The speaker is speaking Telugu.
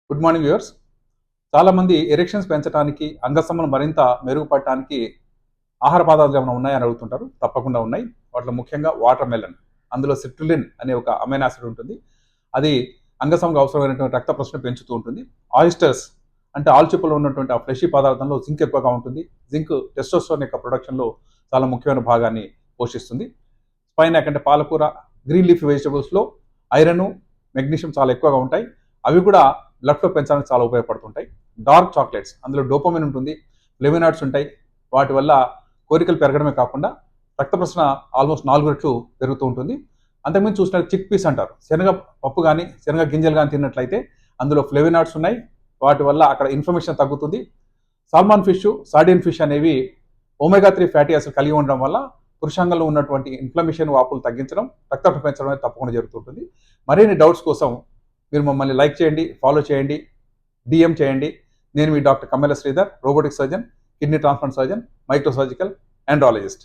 Good morning viewers. చాలామంది ఎరెక్షన్స్ పెంచడానికి, అంగస్తంభన మరింత మెరుగుపడటానికి ఆహార పదార్థాలు ఏమైనా ఉన్నాయని అడుగుతుంటారు. తప్పకుండా ఉన్నాయి. వాటిలో ముఖ్యంగా వాటర్ మెలన్. అందులో సిట్రులిన్ అనే ఒక అమైనో యాసిడ్ ఉంటుంది. అది అంగస్తంభనకు అవసరమైనటువంటి రక్త ప్రసరణ పెంచుతూ ఉంటుంది. ఆయిస్టర్స్ అంటే ఆల్చిప్పలో ఉన్నటువంటి ఆ ఫ్లెషీ పదార్థంలో జింక్ ఎక్కువగా ఉంటుంది. జింక్ టెస్టోస్టెరాన్ యొక్క ప్రొడక్షన్లో చాలా ముఖ్యమైన భాగాన్ని పోషిస్తుంది. స్పైనాక్ అంటే పాలకూర, గ్రీన్ లీఫ్ వెజిటబుల్స్లో ఐరన్, మెగ్నీషియం చాలా ఎక్కువగా ఉంటాయి. అవి కూడా బ్లడ్ ఫ్లో పెంచడానికి చాలా ఉపయోగపడుతుంటాయి. డార్క్ చాక్లెట్స్ అందులో డోపమిన్ ఉంటుంది, ఫ్లేవినాయిడ్స్ ఉంటాయి. వాటి వల్ల కోరికలు పెరగడమే కాకుండా రక్త ప్రసరణ ఆల్మోస్ట్ 4 రెట్లు పెరుగుతూ ఉంటుంది. అంతకుముందు చూసినట్టు చిక్ పీస్ అంటారు. శనగ పప్పు కానీ శనగ గింజలు కానీ తిన్నట్లయితే అందులో ఫ్లేవినాయిడ్స్ ఉన్నాయి. వాటి వల్ల అక్కడ ఇన్ఫ్లమేషన్ తగ్గుతుంది. సాల్మాన్ ఫిష్, సార్డిన్ ఫిష్ అనేవి ఒమేగా 3 ఫ్యాటీ యాసిడ్ కలిగి ఉండడం వల్ల పురుషాంగంలో ఉన్నటువంటి ఇన్ఫ్లమేషన్ వాపులు తగ్గించడం, రక్తపోటు పెంచడం అనేది తప్పకుండా జరుగుతుంటుంది. మరిన్ని డౌట్స్ కోసం మీరు మమ్మల్ని లైక్ చేయండి, ఫాలో చేయండి, డిఎం చేయండి. నేను మీ doctor Kammela Sridhar, robotic surgeon, kidney transplant surgeon, microsurgical enterologist.